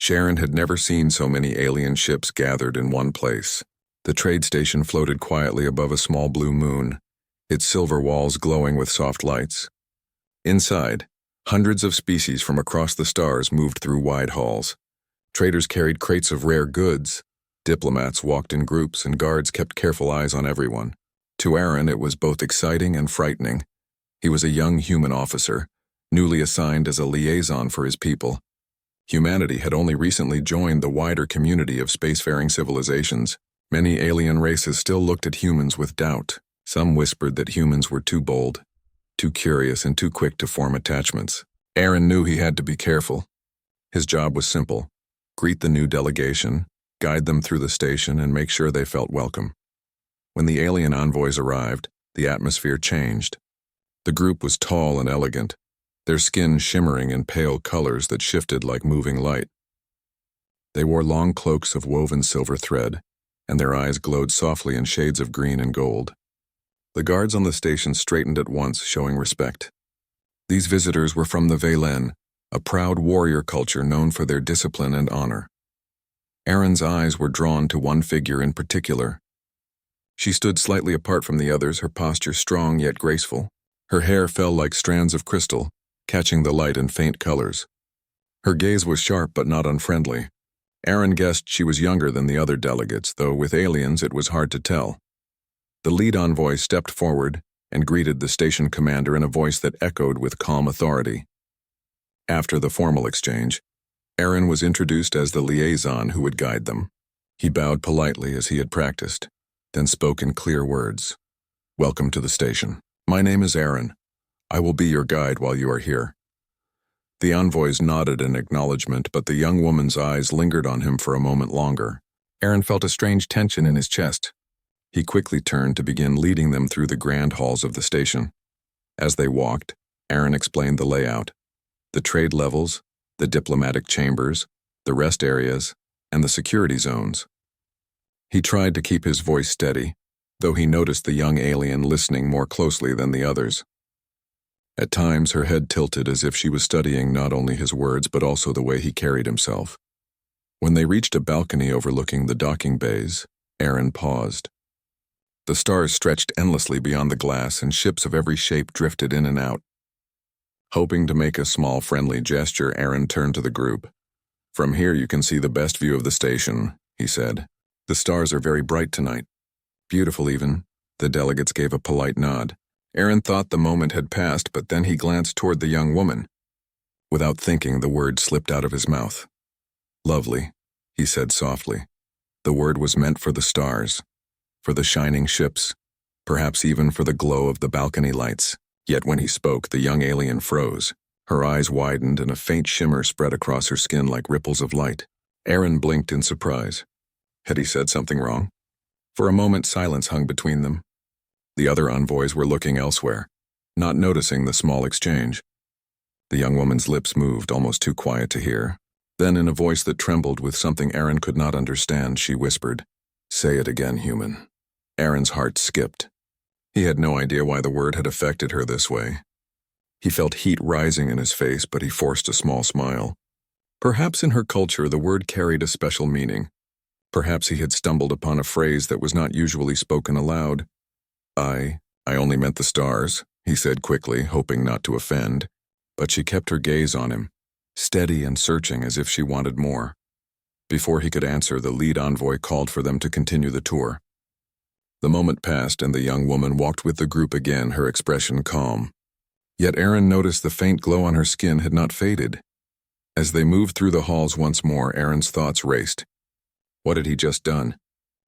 Sharon had never seen so many alien ships gathered in one place. The trade station floated quietly above a small blue moon, its silver walls glowing with soft lights. Inside, hundreds of species from across the stars moved through wide halls. Traders carried crates of rare goods. Diplomats walked in groups, and guards kept careful eyes on everyone. To Aaron, it was both exciting and frightening. He was a young human officer, newly assigned as a liaison for his people. Humanity had only recently joined the wider community of spacefaring civilizations. Many alien races still looked at humans with doubt. Some whispered that humans were too bold, too curious, and too quick to form attachments. Aaron knew he had to be careful. His job was simple: greet the new delegation, guide them through the station, and make sure they felt welcome. When the alien envoys arrived, the atmosphere changed. The group was tall and elegant, their skin shimmering in pale colors that shifted like moving light. They wore long cloaks of woven silver thread, and their eyes glowed softly in shades of green and gold. The guards on the station straightened at once, showing respect. These visitors were from the Velen, a proud warrior culture known for their discipline and honor. Aaron's eyes were drawn to one figure in particular. She stood slightly apart from the others, her posture strong yet graceful. Her hair fell like strands of crystal, catching the light in faint colors. Her gaze was sharp but not unfriendly. Aaron guessed she was younger than the other delegates, though with aliens it was hard to tell. The lead envoy stepped forward and greeted the station commander in a voice that echoed with calm authority. After the formal exchange, Aaron was introduced as the liaison who would guide them. He bowed politely as he had practiced, then spoke in clear words. "Welcome to the station. My name is Aaron. I will be your guide while you are here." The envoys nodded in acknowledgement, but the young woman's eyes lingered on him for a moment longer. Aaron felt a strange tension in his chest. He quickly turned to begin leading them through the grand halls of the station. As they walked, Aaron explained the layout: the trade levels, the diplomatic chambers, the rest areas, and the security zones. He tried to keep his voice steady, though he noticed the young alien listening more closely than the others. At times, her head tilted as if she was studying not only his words but also the way he carried himself. When they reached a balcony overlooking the docking bays, Aaron paused. The stars stretched endlessly beyond the glass, and ships of every shape drifted in and out. Hoping to make a small friendly gesture, Aaron turned to the group. "From here you can see the best view of the station," he said. "The stars are very bright tonight. Beautiful even." The delegates gave a polite nod. Aaron thought the moment had passed, but then he glanced toward the young woman. Without thinking, the word slipped out of his mouth. "Lovely," he said softly. The word was meant for the stars, for the shining ships, perhaps even for the glow of the balcony lights. Yet when he spoke, the young alien froze. Her eyes widened and a faint shimmer spread across her skin like ripples of light. Aaron blinked in surprise. Had he said something wrong? For a moment, silence hung between them. The other envoys were looking elsewhere, not noticing the small exchange. The young woman's lips moved, almost too quiet to hear. Then, in a voice that trembled with something Aaron could not understand, she whispered, "Say it again, human." Aaron's heart skipped. He had no idea why the word had affected her this way. He felt heat rising in his face, but he forced a small smile. Perhaps in her culture the word carried a special meaning. Perhaps he had stumbled upon a phrase that was not usually spoken aloud. I only meant the stars," he said quickly, hoping not to offend. But she kept her gaze on him, steady and searching as if she wanted more. Before he could answer, the lead envoy called for them to continue the tour. The moment passed and the young woman walked with the group again, her expression calm. Yet Aaron noticed the faint glow on her skin had not faded. As they moved through the halls once more, Aaron's thoughts raced. What had he just done?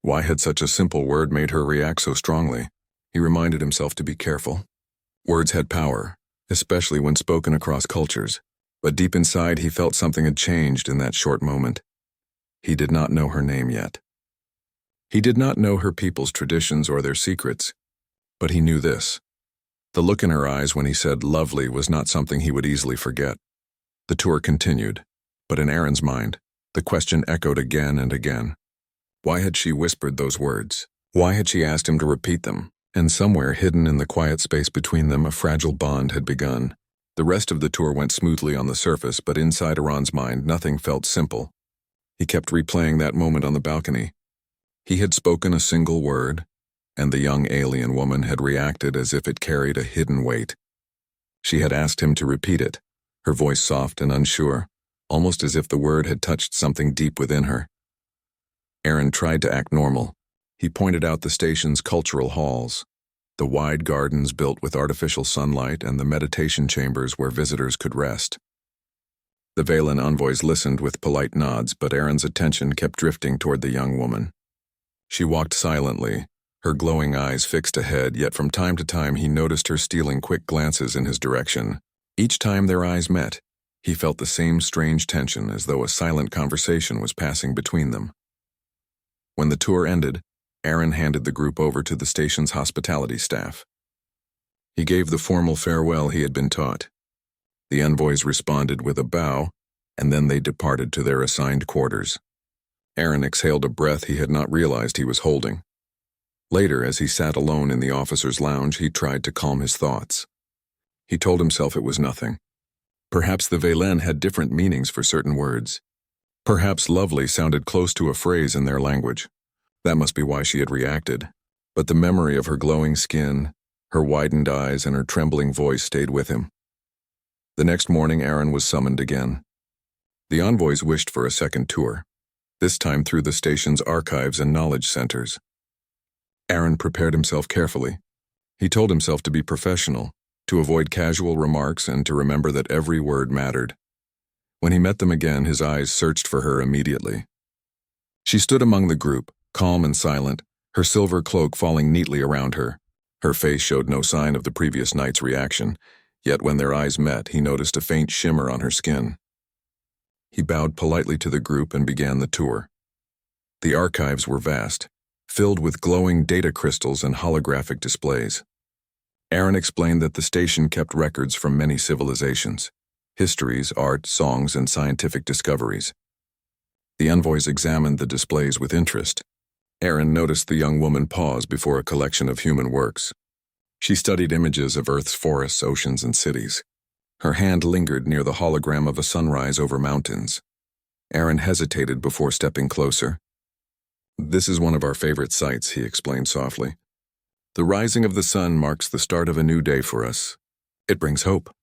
Why had such a simple word made her react so strongly? He reminded himself to be careful. Words had power, especially when spoken across cultures. But deep inside he felt something had changed in that short moment. He did not know her name yet. He did not know her people's traditions or their secrets. But he knew this. The look in her eyes when he said lovely was not something he would easily forget. The tour continued, but in Aaron's mind, the question echoed again and again. Why had she whispered those words? Why had she asked him to repeat them? And somewhere hidden in the quiet space between them, a fragile bond had begun. The rest of the tour went smoothly on the surface, but inside Iran's mind, nothing felt simple. He kept replaying that moment on the balcony. He had spoken a single word, and the young alien woman had reacted as if it carried a hidden weight. She had asked him to repeat it, her voice soft and unsure, almost as if the word had touched something deep within her. Aaron tried to act normal. He pointed out the station's cultural halls, the wide gardens built with artificial sunlight and the meditation chambers where visitors could rest. The Valen envoys listened with polite nods, but Aaron's attention kept drifting toward the young woman. She walked silently, her glowing eyes fixed ahead, yet from time to time he noticed her stealing quick glances in his direction. Each time their eyes met, he felt the same strange tension, as though a silent conversation was passing between them. When the tour ended, Aaron handed the group over to the station's hospitality staff. He gave the formal farewell he had been taught. The envoys responded with a bow, and then they departed to their assigned quarters. Aaron exhaled a breath he had not realized he was holding. Later, as he sat alone in the officer's lounge, he tried to calm his thoughts. He told himself it was nothing. Perhaps the Valen had different meanings for certain words. Perhaps lovely sounded close to a phrase in their language. That must be why she had reacted. But the memory of her glowing skin, her widened eyes, and her trembling voice stayed with him. The next morning, Aaron was summoned again. The envoys wished for a second tour, this time through the station's archives and knowledge centers. Aaron prepared himself carefully. He told himself to be professional, to avoid casual remarks, and to remember that every word mattered. When he met them again, his eyes searched for her immediately. She stood among the group, calm and silent, her silver cloak falling neatly around her. Her face showed no sign of the previous night's reaction, yet when their eyes met, he noticed a faint shimmer on her skin. He bowed politely to the group and began the tour. The archives were vast, filled with glowing data crystals and holographic displays. Aaron explained that the station kept records from many civilizations, histories, art, songs, and scientific discoveries. The envoys examined the displays with interest. Aaron noticed the young woman pause before a collection of human works. She studied images of Earth's forests, oceans, and cities. Her hand lingered near the hologram of a sunrise over mountains. Aaron hesitated before stepping closer. "This is one of our favorite sights," he explained softly. "The rising of the sun marks the start of a new day for us. It brings hope."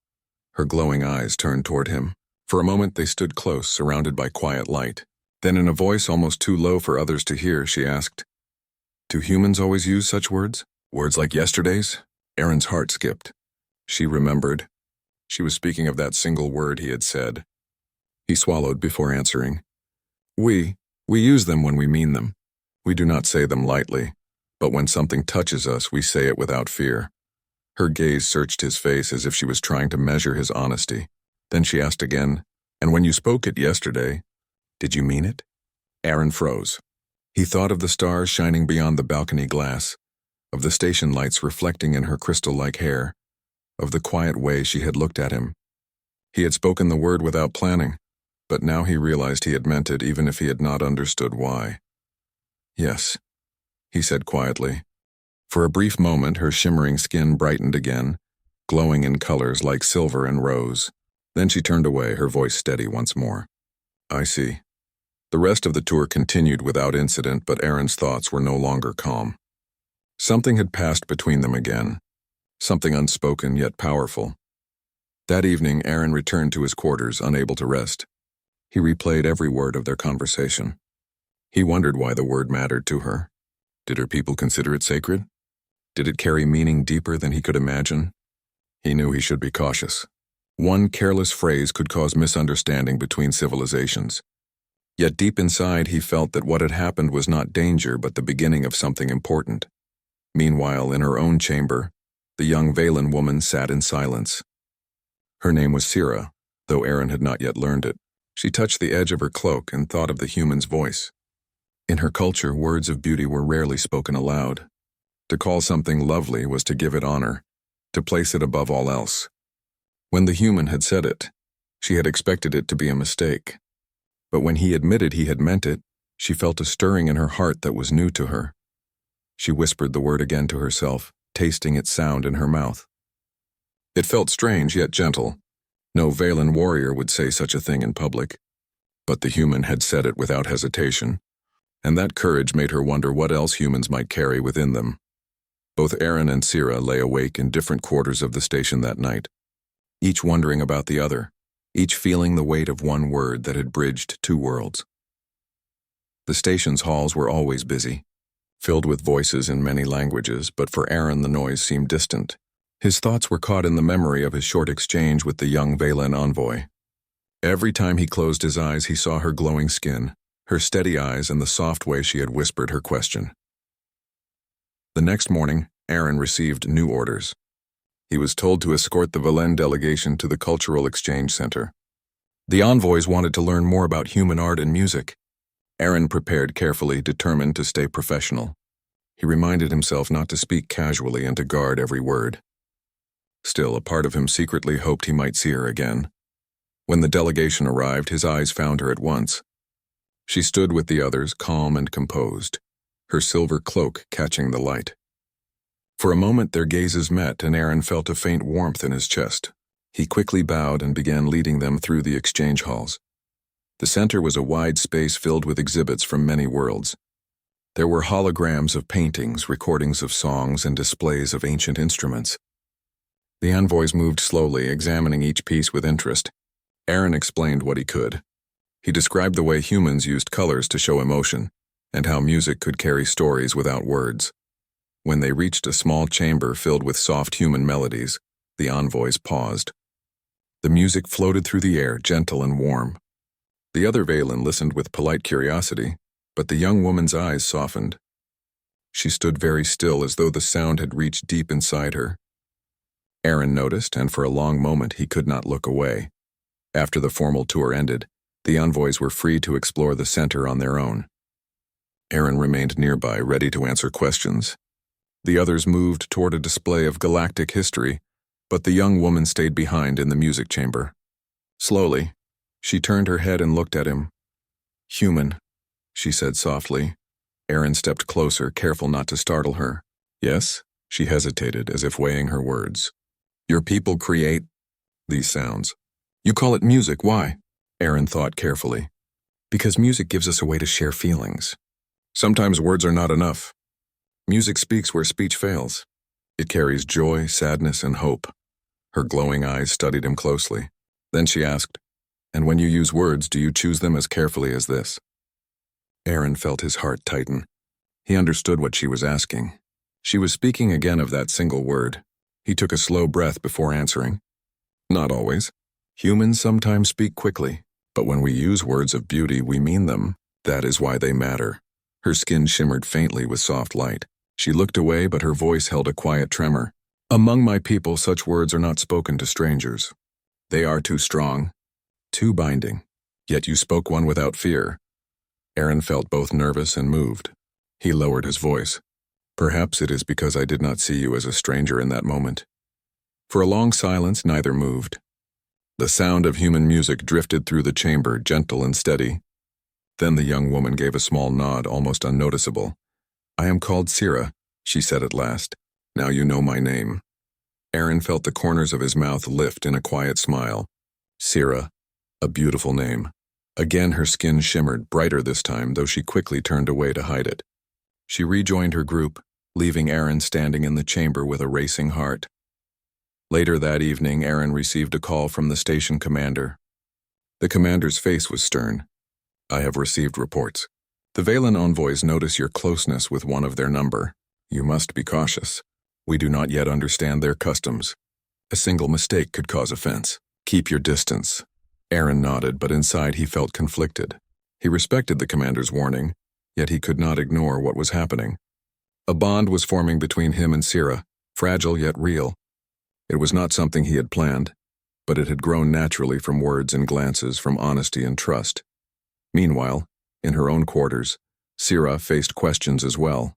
Her glowing eyes turned toward him. For a moment they stood close, surrounded by quiet light. Then in a voice almost too low for others to hear, she asked, "Do humans always use such words? Words like yesterday's?" Aaron's heart skipped. She remembered. She was speaking of that single word he had said. He swallowed before answering. We use them when we mean them. We do not say them lightly, but when something touches us, we say it without fear." Her gaze searched his face as if she was trying to measure his honesty. Then she asked again, "And when you spoke it yesterday, did you mean it?" Aaron froze. He thought of the stars shining beyond the balcony glass, of the station lights reflecting in her crystal-like hair, of the quiet way she had looked at him. He had spoken the word without planning, but now he realized he had meant it even if he had not understood why. "Yes," he said quietly. For a brief moment, her shimmering skin brightened again, glowing in colors like silver and rose. Then she turned away, her voice steady once more. "I see." The rest of the tour continued without incident, but Aaron's thoughts were no longer calm. Something had passed between them again, something unspoken yet powerful. That evening, Aaron returned to his quarters, unable to rest. He replayed every word of their conversation. He wondered why the word mattered to her. Did her people consider it sacred? Did it carry meaning deeper than he could imagine? He knew he should be cautious. One careless phrase could cause misunderstanding between civilizations. Yet deep inside, he felt that what had happened was not danger, but the beginning of something important. Meanwhile, in her own chamber, the young Valen woman sat in silence. Her name was Sira, though Aaron had not yet learned it. She touched the edge of her cloak and thought of the human's voice. In her culture, words of beauty were rarely spoken aloud. To call something lovely was to give it honor, to place it above all else. When the human had said it, she had expected it to be a mistake. But when he admitted he had meant it, she felt a stirring in her heart that was new to her. She whispered the word again to herself, tasting its sound in her mouth. It felt strange yet gentle. No Valen warrior would say such a thing in public. But the human had said it without hesitation, and that courage made her wonder what else humans might carry within them. Both Aaron and Sira lay awake in different quarters of the station that night, each wondering about the other, each feeling the weight of one word that had bridged two worlds. The station's halls were always busy, filled with voices in many languages, but for Aaron the noise seemed distant. His thoughts were caught in the memory of his short exchange with the young Valen envoy. Every time he closed his eyes, he saw her glowing skin, her steady eyes, and the soft way she had whispered her question. The next morning, Aaron received new orders. He was told to escort the Valen delegation to the Cultural Exchange Center. The envoys wanted to learn more about human art and music. Aaron prepared carefully, determined to stay professional. He reminded himself not to speak casually and to guard every word. Still, a part of him secretly hoped he might see her again. When the delegation arrived, his eyes found her at once. She stood with the others, calm and composed, her silver cloak catching the light. For a moment their gazes met, and Aaron felt a faint warmth in his chest. He quickly bowed and began leading them through the exchange halls. The center was a wide space filled with exhibits from many worlds. There were holograms of paintings, recordings of songs, and displays of ancient instruments. The envoys moved slowly, examining each piece with interest. Aaron explained what he could. He described the way humans used colors to show emotion, and how music could carry stories without words. When they reached a small chamber filled with soft human melodies, the envoys paused. The music floated through the air, gentle and warm. The other Valen listened with polite curiosity, but the young woman's eyes softened. She stood very still, as though the sound had reached deep inside her. Aaron noticed, and for a long moment he could not look away. After the formal tour ended, the envoys were free to explore the center on their own. Aaron remained nearby, ready to answer questions. The others moved toward a display of galactic history, but the young woman stayed behind in the music chamber. Slowly, she turned her head and looked at him. "Human," she said softly. Aaron stepped closer, careful not to startle her. "Yes?" She hesitated, as if weighing her words. "Your people create these sounds. You call it music, why?" Aaron thought carefully. "Because music gives us a way to share feelings. Sometimes words are not enough. Music speaks where speech fails. It carries joy, sadness, and hope." Her glowing eyes studied him closely. Then she asked, "And when you use words, do you choose them as carefully as this?" Aaron felt his heart tighten. He understood what she was asking. She was speaking again of that single word. He took a slow breath before answering. "Not always. Humans sometimes speak quickly, but when we use words of beauty, we mean them. That is why they matter." Her skin shimmered faintly with soft light. She looked away, but her voice held a quiet tremor. "Among my people, such words are not spoken to strangers. They are too strong, too binding. Yet you spoke one without fear." Aaron felt both nervous and moved. He lowered his voice. "Perhaps it is because I did not see you as a stranger in that moment." For a long silence, neither moved. The sound of human music drifted through the chamber, gentle and steady. Then the young woman gave a small nod, almost unnoticeable. "I am called Sira," she said at last. "Now you know my name." Aaron felt the corners of his mouth lift in a quiet smile. Sira, a beautiful name. Again her skin shimmered, brighter this time, though she quickly turned away to hide it. She rejoined her group, leaving Aaron standing in the chamber with a racing heart. Later that evening, Aaron received a call from the station commander. The commander's face was stern. "I have received reports. The Valen envoys notice your closeness with one of their number. You must be cautious. We do not yet understand their customs. A single mistake could cause offense. Keep your distance." Aaron nodded, but inside he felt conflicted. He respected the commander's warning, yet he could not ignore what was happening. A bond was forming between him and Sira, fragile yet real. It was not something he had planned, but it had grown naturally from words and glances, from honesty and trust. Meanwhile, in her own quarters, Sira faced questions as well.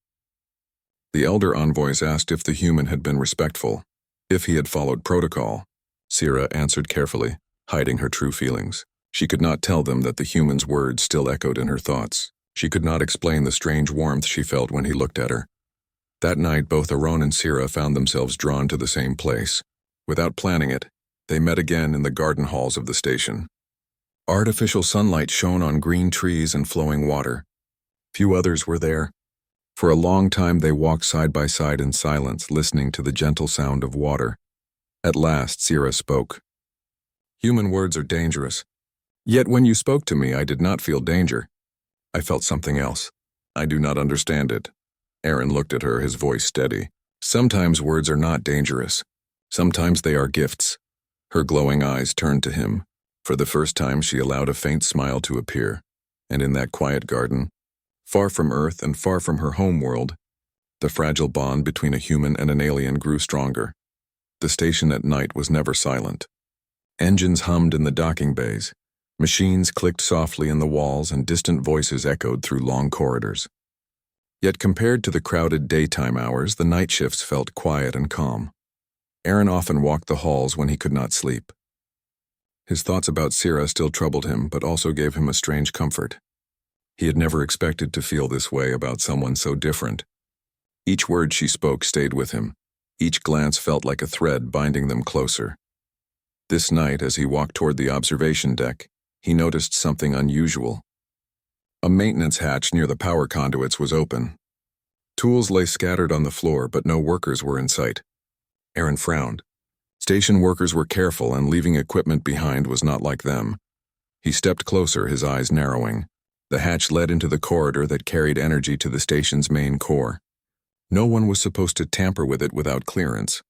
The elder envoys asked if the human had been respectful, if he had followed protocol. Sira answered carefully, hiding her true feelings. She could not tell them that the human's words still echoed in her thoughts. She could not explain the strange warmth she felt when he looked at her. That night, both Aaron and Sira found themselves drawn to the same place. Without planning it, they met again in the garden halls of the station. Artificial sunlight shone on green trees and flowing water. Few others were there. For a long time they walked side by side in silence, listening to the gentle sound of water. At last, Sira spoke. "Human words are dangerous. Yet when you spoke to me, I did not feel danger. I felt something else. I do not understand it." Aaron looked at her, his voice steady. "Sometimes words are not dangerous. Sometimes they are gifts." Her glowing eyes turned to him. For the first time, she allowed a faint smile to appear. And in that quiet garden, far from Earth and far from her home world, the fragile bond between a human and an alien grew stronger. The station at night was never silent. Engines hummed in the docking bays. Machines clicked softly in the walls, and distant voices echoed through long corridors. Yet compared to the crowded daytime hours, the night shifts felt quiet and calm. Aaron often walked the halls when he could not sleep. His thoughts about Sira still troubled him, but also gave him a strange comfort. He had never expected to feel this way about someone so different. Each word she spoke stayed with him. Each glance felt like a thread binding them closer. This night, as he walked toward the observation deck, he noticed something unusual. A maintenance hatch near the power conduits was open. Tools lay scattered on the floor, but no workers were in sight. Aaron frowned. Station workers were careful, and leaving equipment behind was not like them. He stepped closer, his eyes narrowing. The hatch led into the corridor that carried energy to the station's main core. No one was supposed to tamper with it without clearance.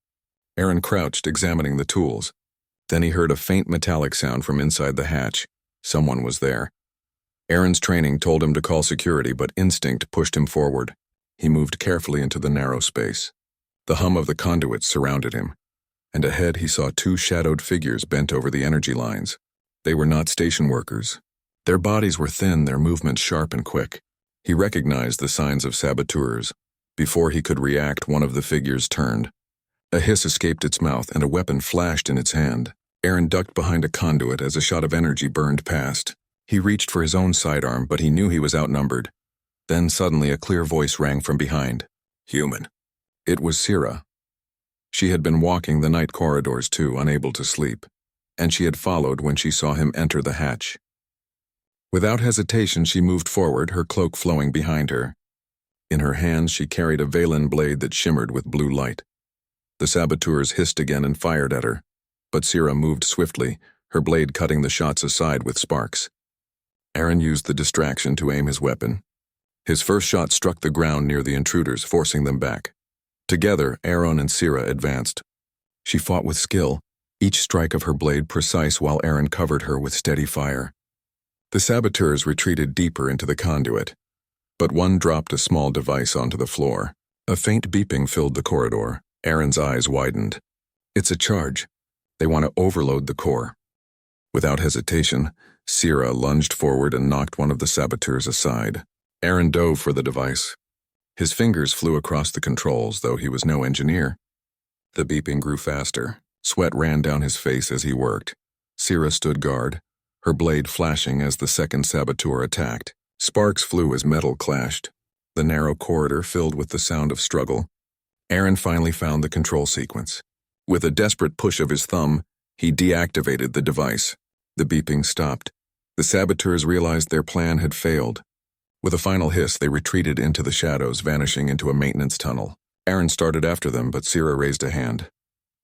Aaron crouched, examining the tools. Then he heard a faint metallic sound from inside the hatch. Someone was there. Aaron's training told him to call security, but instinct pushed him forward. He moved carefully into the narrow space. The hum of the conduits surrounded him, and ahead he saw two shadowed figures bent over the energy lines. They were not station workers. Their bodies were thin, their movements sharp and quick. He recognized the signs of saboteurs. Before he could react, one of the figures turned. A hiss escaped its mouth, and a weapon flashed in its hand. Aaron ducked behind a conduit as a shot of energy burned past. He reached for his own sidearm, but he knew he was outnumbered. Then suddenly a clear voice rang from behind. "Human." It was Sira. She had been walking the night corridors too, unable to sleep, and she had followed when she saw him enter the hatch. Without hesitation, she moved forward, her cloak flowing behind her. In her hands, she carried a Valen blade that shimmered with blue light. The saboteurs hissed again and fired at her, but Sira moved swiftly, her blade cutting the shots aside with sparks. Aaron used the distraction to aim his weapon. His first shot struck the ground near the intruders, forcing them back. Together, Aaron and Sira advanced. She fought with skill, each strike of her blade precise, while Aaron covered her with steady fire. The saboteurs retreated deeper into the conduit, but one dropped a small device onto the floor. A faint beeping filled the corridor. Aaron's eyes widened. "It's a charge. They want to overload the core." Without hesitation, Sira lunged forward and knocked one of the saboteurs aside. Aaron dove for the device. His fingers flew across the controls, though he was no engineer. The beeping grew faster. Sweat ran down his face as he worked. Sira stood guard, her blade flashing as the second saboteur attacked. Sparks flew as metal clashed. The narrow corridor filled with the sound of struggle. Aaron finally found the control sequence. With a desperate push of his thumb, he deactivated the device. The beeping stopped. The saboteurs realized their plan had failed. With a final hiss, they retreated into the shadows, vanishing into a maintenance tunnel. Aaron started after them, but Sira raised a hand.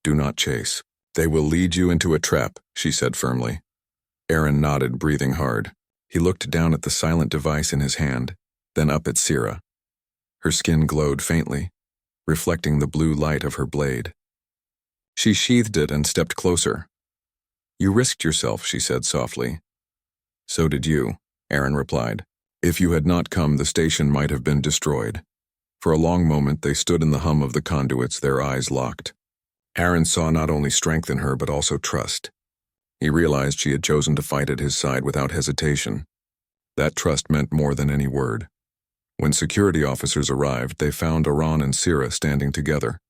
"Do not chase. They will lead you into a trap," she said firmly. Aaron nodded, breathing hard. He looked down at the silent device in his hand, then up at Sira. Her skin glowed faintly, reflecting the blue light of her blade. She sheathed it and stepped closer. "You risked yourself," she said softly. "So did you," Aaron replied. "If you had not come, the station might have been destroyed." For a long moment, they stood in the hum of the conduits, their eyes locked. Aaron saw not only strength in her, but also trust. He realized she had chosen to fight at his side without hesitation. That trust meant more than any word. When security officers arrived, they found Aaron and Sira standing together.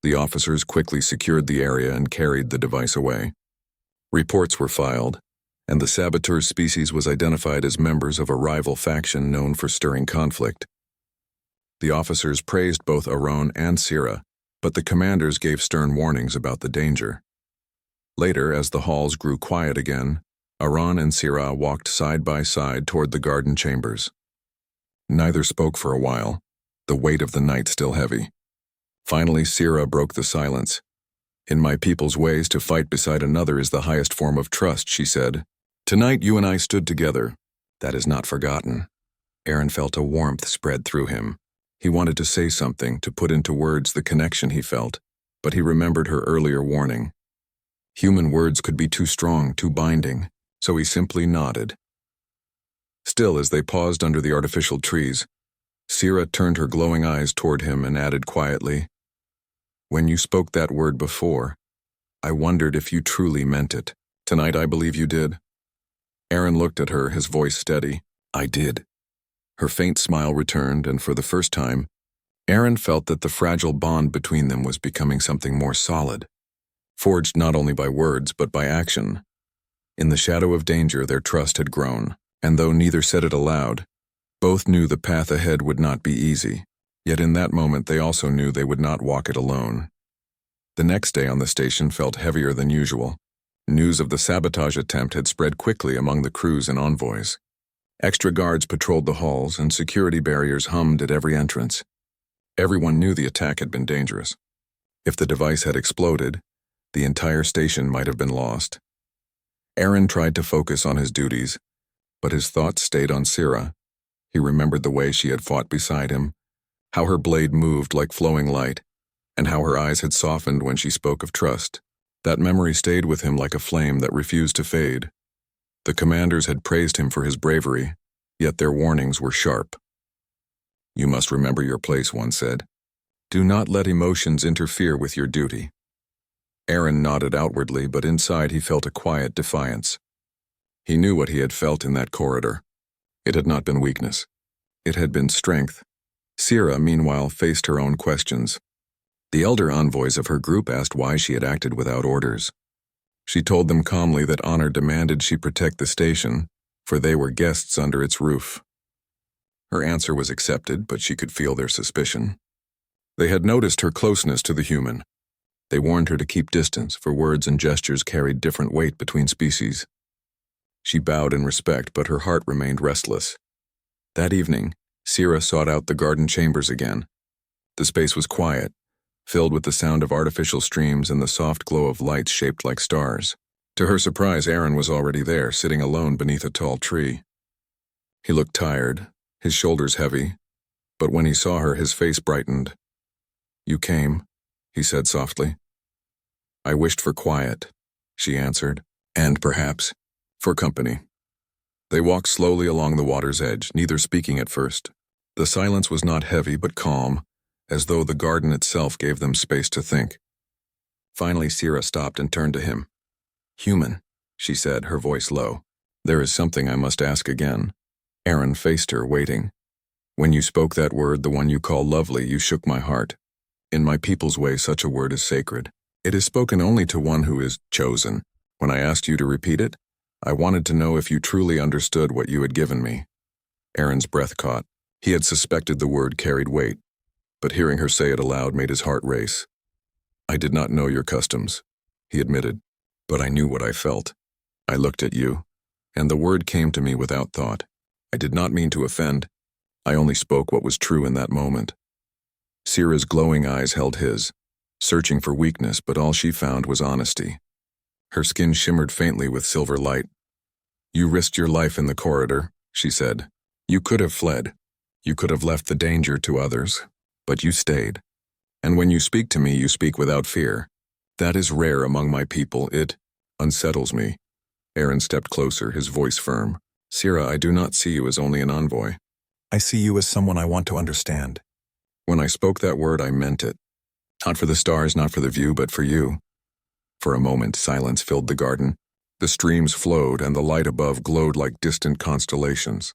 The officers quickly secured the area and carried the device away. Reports were filed, and the saboteur species was identified as members of a rival faction known for stirring conflict. The officers praised both Aaron and Sira, but the commanders gave stern warnings about the danger. Later, as the halls grew quiet again, Aran and Sira walked side by side toward the garden chambers. Neither spoke for a while, the weight of the night still heavy. Finally, Sira broke the silence. "In my people's ways, to fight beside another is the highest form of trust," she said. "Tonight you and I stood together. That is not forgotten." Aaron felt a warmth spread through him. He wanted to say something, to put into words the connection he felt, but he remembered her earlier warning. Human words could be too strong, too binding, so he simply nodded. Still, as they paused under the artificial trees, Sira turned her glowing eyes toward him and added quietly, "When you spoke that word before, I wondered if you truly meant it. Tonight I believe you did." Aaron looked at her, his voice steady. "I did." Her faint smile returned, and for the first time, Aaron felt that the fragile bond between them was becoming something more solid, forged not only by words but by action. In the shadow of danger, their trust had grown, and though neither said it aloud, both knew the path ahead would not be easy. Yet in that moment they also knew they would not walk it alone. The next day on the station felt heavier than usual. News of the sabotage attempt had spread quickly among the crews and envoys. Extra guards patrolled the halls, and security barriers hummed at every entrance. Everyone knew the attack had been dangerous. If the device had exploded, the entire station might have been lost. Aaron tried to focus on his duties, but his thoughts stayed on Sira. He remembered the way she had fought beside him, how her blade moved like flowing light, and how her eyes had softened when she spoke of trust. That memory stayed with him like a flame that refused to fade. The commanders had praised him for his bravery, yet their warnings were sharp. "You must remember your place," one said. "Do not let emotions interfere with your duty." Aaron nodded outwardly, but inside he felt a quiet defiance. He knew what he had felt in that corridor. It had not been weakness. It had been strength. Sira, meanwhile, faced her own questions. The elder envoys of her group asked why she had acted without orders. She told them calmly that honor demanded she protect the station, for they were guests under its roof. Her answer was accepted, but she could feel their suspicion. They had noticed her closeness to the human. They warned her to keep distance, for words and gestures carried different weight between species. She bowed in respect, but her heart remained restless. That evening, Sira sought out the garden chambers again. The space was quiet, filled with the sound of artificial streams and the soft glow of lights shaped like stars. To her surprise, Aaron was already there, sitting alone beneath a tall tree. He looked tired, his shoulders heavy, but when he saw her, his face brightened. "You came," he said softly. "I wished for quiet," she answered, "and perhaps for company." They walked slowly along the water's edge, neither speaking at first. The silence was not heavy but calm, as though the garden itself gave them space to think. Finally, Sira stopped and turned to him. "Human," she said, her voice low. "There is something I must ask again." Aaron faced her, waiting. "When you spoke that word, the one you call lovely, you shook my heart. In my people's way, such a word is sacred. It is spoken only to one who is chosen. When I asked you to repeat it, I wanted to know if you truly understood what you had given me." Aaron's breath caught. He had suspected the word carried weight, but hearing her say it aloud made his heart race. "I did not know your customs," he admitted, "but I knew what I felt. I looked at you, and the word came to me without thought. I did not mean to offend. I only spoke what was true in that moment." Sira's glowing eyes held his, searching for weakness, but all she found was honesty. Her skin shimmered faintly with silver light. "You risked your life in the corridor," she said. "You could have fled. You could have left the danger to others. But you stayed. And when you speak to me, you speak without fear. That is rare among my people. It unsettles me." Aaron stepped closer, his voice firm. "Sira, I do not see you as only an envoy. I see you as someone I want to understand. When I spoke that word, I meant it. Not for the stars, not for the view, but for you." For a moment, silence filled the garden. The streams flowed, and the light above glowed like distant constellations.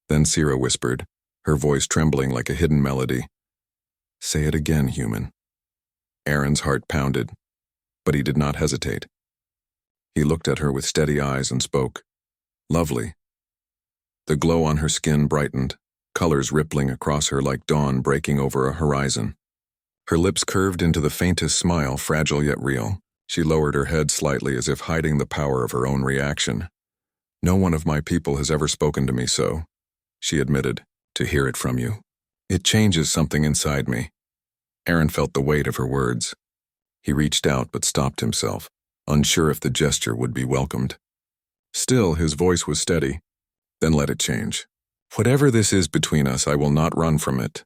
Then Sira whispered, her voice trembling like a hidden melody. "Say it again, human." Aaron's heart pounded, but he did not hesitate. He looked at her with steady eyes and spoke. "Lovely." The glow on her skin brightened, colors rippling across her like dawn breaking over a horizon. Her lips curved into the faintest smile, fragile yet real. She lowered her head slightly as if hiding the power of her own reaction. No one of my people has ever spoken to me so, she admitted. To hear it from you. It changes something inside me. Aaron felt the weight of her words. He reached out but stopped himself, unsure if the gesture would be welcomed. Still, his voice was steady. Then let it change. Whatever this is between us, I will not run from it.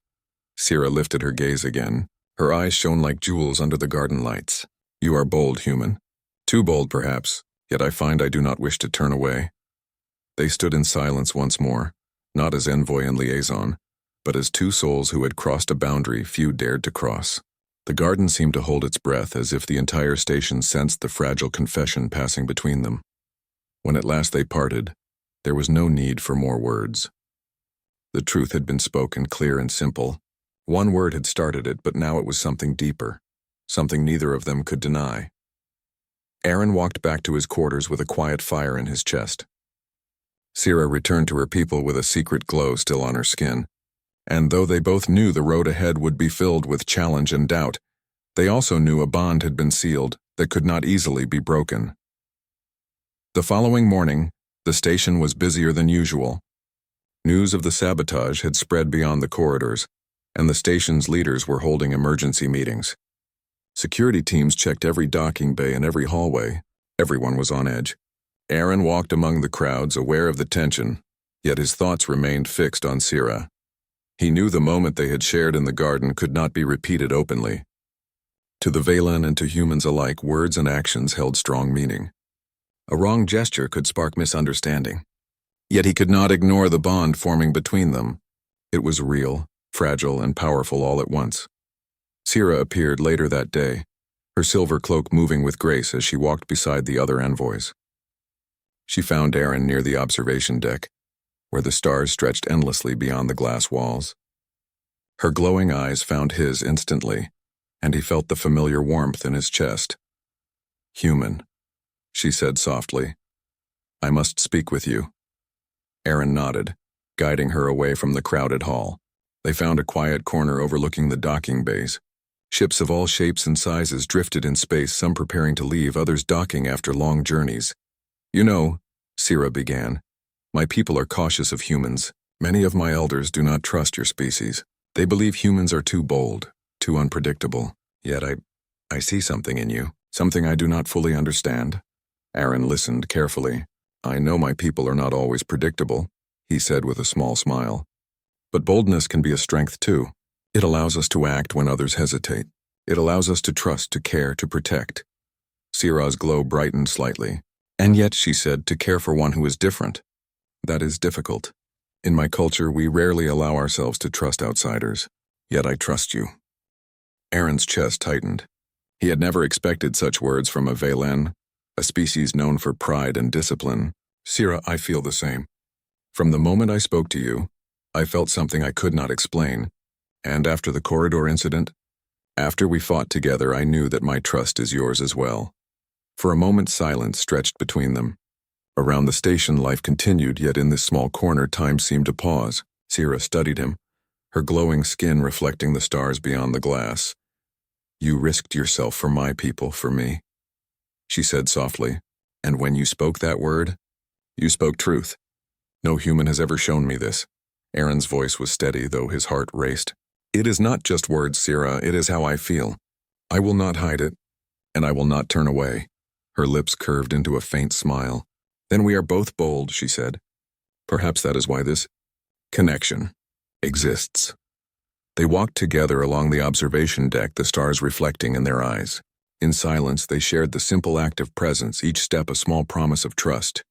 Sira lifted her gaze again. Her eyes shone like jewels under the garden lights. You are bold, human. Too bold, perhaps, yet I find I do not wish to turn away. They stood in silence once more, not as envoy and liaison, but as two souls who had crossed a boundary few dared to cross. The garden seemed to hold its breath as if the entire station sensed the fragile confession passing between them. When at last they parted, there was no need for more words. The truth had been spoken clear and simple. One word had started it, but now it was something deeper, something neither of them could deny. Aaron walked back to his quarters with a quiet fire in his chest. Sira returned to her people with a secret glow still on her skin. And though they both knew the road ahead would be filled with challenge and doubt, they also knew a bond had been sealed that could not easily be broken. The following morning, the station was busier than usual. News of the sabotage had spread beyond the corridors, and the station's leaders were holding emergency meetings. Security teams checked every docking bay and every hallway. Everyone was on edge. Aaron walked among the crowds, aware of the tension, yet his thoughts remained fixed on Sira. He knew the moment they had shared in the garden could not be repeated openly. To the Valen and to humans alike, words and actions held strong meaning. A wrong gesture could spark misunderstanding. Yet he could not ignore the bond forming between them. It was real, fragile, and powerful all at once. Sira appeared later that day, her silver cloak moving with grace as she walked beside the other envoys. She found Aaron near the observation deck, where the stars stretched endlessly beyond the glass walls. Her glowing eyes found his instantly, and he felt the familiar warmth in his chest. Human, she said softly. I must speak with you. Aaron nodded, guiding her away from the crowded hall. They found a quiet corner overlooking the docking bays. Ships of all shapes and sizes drifted in space, some preparing to leave, others docking after long journeys. You know, Sira began, my people are cautious of humans. Many of my elders do not trust your species. They believe humans are too bold, too unpredictable. Yet I see something in you, something I do not fully understand. Aaron listened carefully. I know my people are not always predictable, he said with a small smile. But boldness can be a strength too. It allows us to act when others hesitate. It allows us to trust, to care, to protect. Sira's glow brightened slightly. And yet, she said, to care for one who is different. That is difficult. In my culture, we rarely allow ourselves to trust outsiders. Yet I trust you. Aaron's chest tightened. He had never expected such words from a Valen, a species known for pride and discipline. Sira, I feel the same. From the moment I spoke to you, I felt something I could not explain. And after the corridor incident, after we fought together, I knew that my trust is yours as well. For a moment, silence stretched between them. Around the station, life continued, yet in this small corner, time seemed to pause. Sira studied him, her glowing skin reflecting the stars beyond the glass. You risked yourself for my people, for me, she said softly. And when you spoke that word, you spoke truth. No human has ever shown me this. Aaron's voice was steady, though his heart raced. It is not just words, Sira, it is how I feel. I will not hide it, and I will not turn away. Her lips curved into a faint smile. Then we are both bold, she said. Perhaps that is why this connection exists. They walked together along the observation deck, the stars reflecting in their eyes. In silence, they shared the simple act of presence, each step a small promise of trust.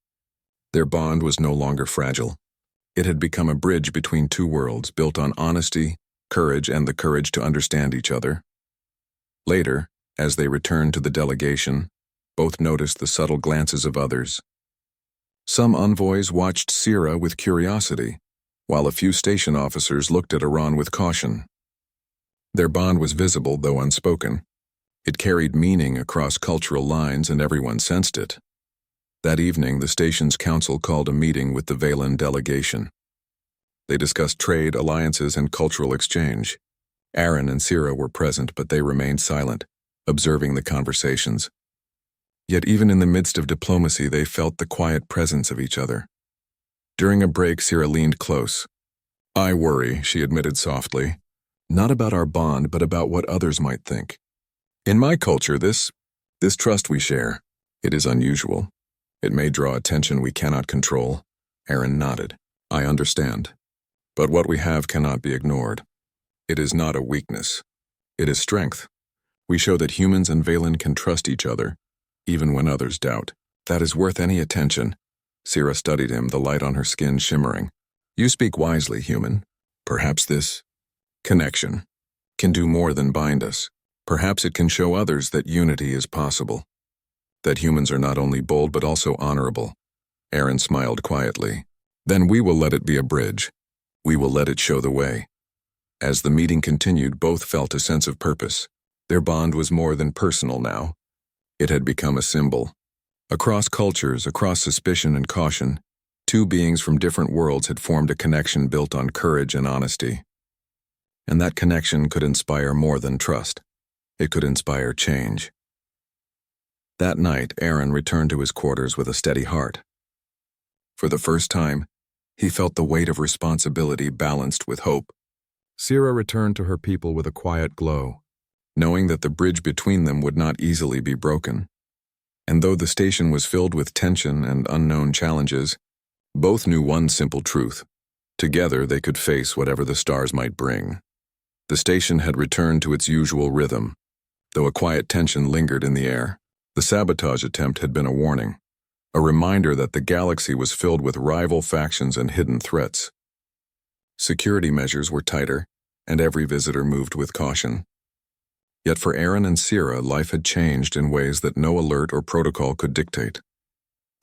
Their bond was no longer fragile. It had become a bridge between two worlds, built on honesty, courage, and the courage to understand each other. Later, as they returned to the delegation, both noticed the subtle glances of others. Some envoys watched Sira with curiosity, while a few station officers looked at Iran with caution. Their bond was visible, though unspoken. It carried meaning across cultural lines, and everyone sensed it. That evening, the station's council called a meeting with the Valen delegation. They discussed trade, alliances, and cultural exchange. Aaron and Sira were present, but they remained silent, observing the conversations. Yet even in the midst of diplomacy, they felt the quiet presence of each other. During a break, Sierra leaned close. "I worry," she admitted softly. "Not about our bond, but about what others might think. In my culture, this trust we share, it is unusual. It may draw attention we cannot control." Aaron nodded. "I understand. But what we have cannot be ignored. It is not a weakness. It is strength. We show that humans and Valen can trust each other, even when others doubt. That is worth any attention." Sierra studied him, the light on her skin shimmering. "You speak wisely, human. Perhaps this connection can do more than bind us. Perhaps it can show others that unity is possible. That humans are not only bold but also honorable." Aaron smiled quietly. "Then we will let it be a bridge. We will let it show the way." As the meeting continued, both felt a sense of purpose. Their bond was more than personal now. It had become a symbol. Across cultures, across suspicion and caution, two beings from different worlds had formed a connection built on courage and honesty. And that connection could inspire more than trust. It could inspire change. That night, Aaron returned to his quarters with a steady heart. For the first time, he felt the weight of responsibility balanced with hope. Sierra returned to her people with a quiet glow, knowing that the bridge between them would not easily be broken. And though the station was filled with tension and unknown challenges, both knew one simple truth. Together they could face whatever the stars might bring. The station had returned to its usual rhythm, though a quiet tension lingered in the air. The sabotage attempt had been a warning, a reminder that the galaxy was filled with rival factions and hidden threats. Security measures were tighter, and every visitor moved with caution. Yet for Aaron and Sierra, life had changed in ways that no alert or protocol could dictate.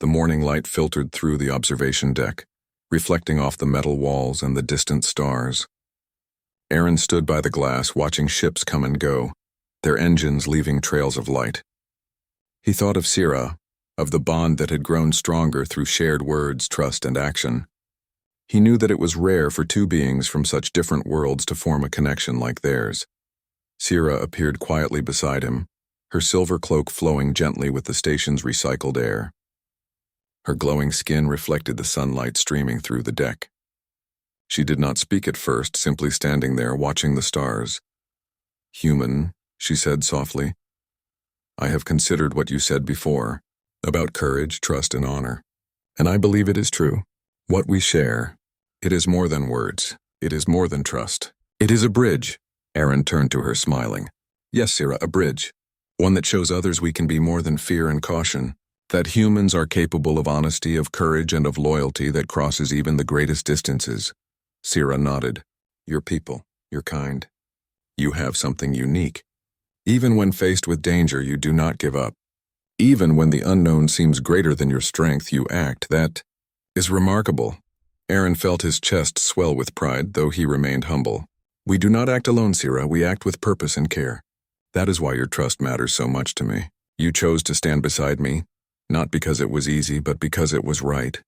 The morning light filtered through the observation deck, reflecting off the metal walls and the distant stars. Aaron stood by the glass, watching ships come and go, their engines leaving trails of light. He thought of Sierra, of the bond that had grown stronger through shared words, trust, and action. He knew that it was rare for two beings from such different worlds to form a connection like theirs. Sierra appeared quietly beside him, her silver cloak flowing gently with the station's recycled air. Her glowing skin reflected the sunlight streaming through the deck. She did not speak at first, simply standing there watching the stars. "Human," she said softly, "I have considered what you said before, about courage, trust, and honor. And I believe it is true. What we share, it is more than words. It is more than trust. It is a bridge." Aaron turned to her, smiling. "Yes, Sierra, a bridge. One that shows others we can be more than fear and caution. That humans are capable of honesty, of courage, and of loyalty that crosses even the greatest distances." Sierra nodded. "Your people, your kind. You have something unique. Even when faced with danger, you do not give up. Even when the unknown seems greater than your strength, you act. That is remarkable." Aaron felt his chest swell with pride, though he remained humble. "We do not act alone, Sierra. We act with purpose and care. That is why your trust matters so much to me. You chose to stand beside me, not because it was easy, but because it was right."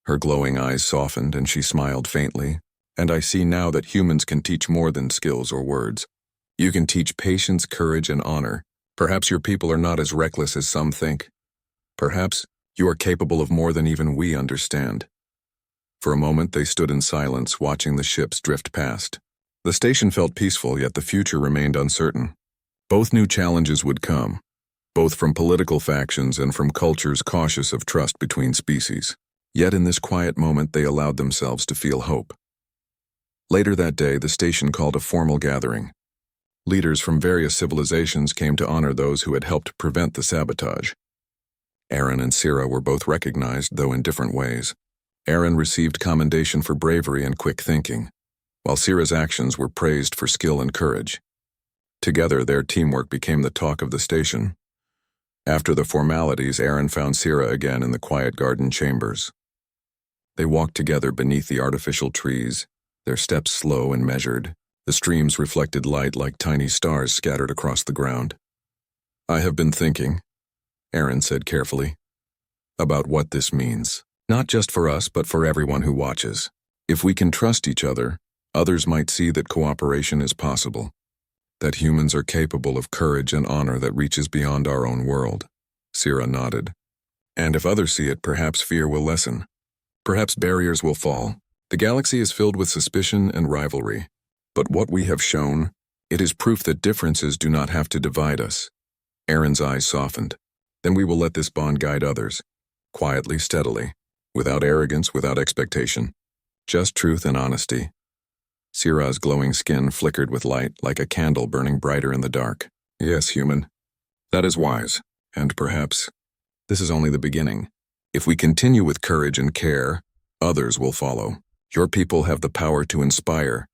Her glowing eyes softened, and she smiled faintly. "And I see now that humans can teach more than skills or words. You can teach patience, courage, and honor. Perhaps your people are not as reckless as some think. Perhaps you are capable of more than even we understand." For a moment they stood in silence, watching the ships drift past. The station felt peaceful, yet the future remained uncertain. Both knew challenges would come, both from political factions and from cultures cautious of trust between species. Yet in this quiet moment they allowed themselves to feel hope. Later that day, the station called a formal gathering. Leaders from various civilizations came to honor those who had helped prevent the sabotage. Aaron and Sierra were both recognized, though in different ways. Aaron received commendation for bravery and quick thinking, while Sierra's actions were praised for skill and courage. Together, their teamwork became the talk of the station. After the formalities, Aaron found Sierra again in the quiet garden chambers. They walked together beneath the artificial trees, their steps slow and measured. The streams reflected light like tiny stars scattered across the ground. "I have been thinking," Aaron said carefully, "about what this means. Not just for us, but for everyone who watches. If we can trust each other, others might see that cooperation is possible, that humans are capable of courage and honor that reaches beyond our own world." Sira nodded. And if others see it, perhaps fear will lessen. Perhaps barriers will fall. The galaxy is filled with suspicion and rivalry. But what we have shown, it is proof that differences do not have to divide us. Aaron's eyes softened. Then we will let this bond guide others. Quietly, steadily. Without arrogance, without expectation. Just truth and honesty. Sira's glowing skin flickered with light like a candle burning brighter in the dark. Yes, human. That is wise. And perhaps this is only the beginning. If we continue with courage and care, others will follow. Your people have the power to inspire.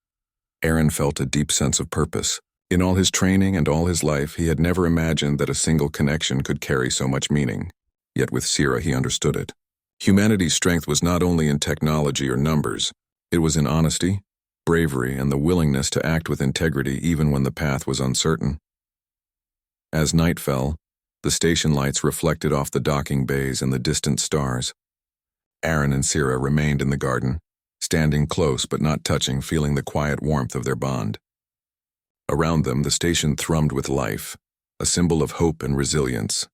Aaron felt a deep sense of purpose. In all his training and all his life, he had never imagined that a single connection could carry so much meaning. Yet with Sira, he understood it. Humanity's strength was not only in technology or numbers. It was in honesty, bravery, and the willingness to act with integrity even when the path was uncertain. As night fell, the station lights reflected off the docking bays and the distant stars. Aaron and Sira remained in the garden, standing close but not touching, feeling the quiet warmth of their bond. Around them, the station thrummed with life, a symbol of hope and resilience.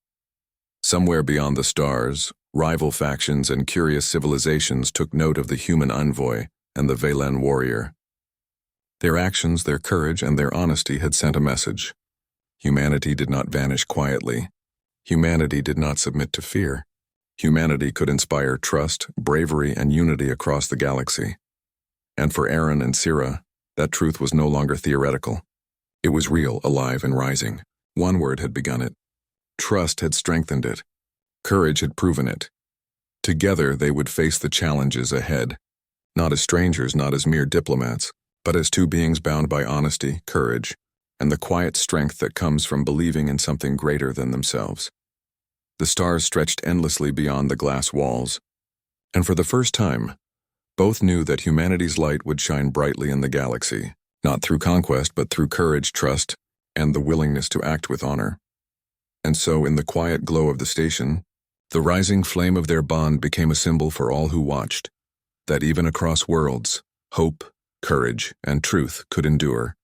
Somewhere beyond the stars, rival factions and curious civilizations took note of the human envoy and the Velen warrior. Their actions, their courage, and their honesty had sent a message. Humanity did not vanish quietly. Humanity did not submit to fear. Humanity could inspire trust, bravery, and unity across the galaxy. And for Aaron and Sira, that truth was no longer theoretical. It was real, alive, and rising. One word had begun it. Trust had strengthened it. Courage had proven it. Together they would face the challenges ahead, not as strangers, not as mere diplomats, but as two beings bound by honesty, courage, and the quiet strength that comes from believing in something greater than themselves. The stars stretched endlessly beyond the glass walls, and for the first time, both knew that humanity's light would shine brightly in the galaxy, not through conquest, but through courage, trust, and the willingness to act with honor. And so, in the quiet glow of the station, the rising flame of their bond became a symbol for all who watched, that even across worlds, hope, courage, and truth could endure.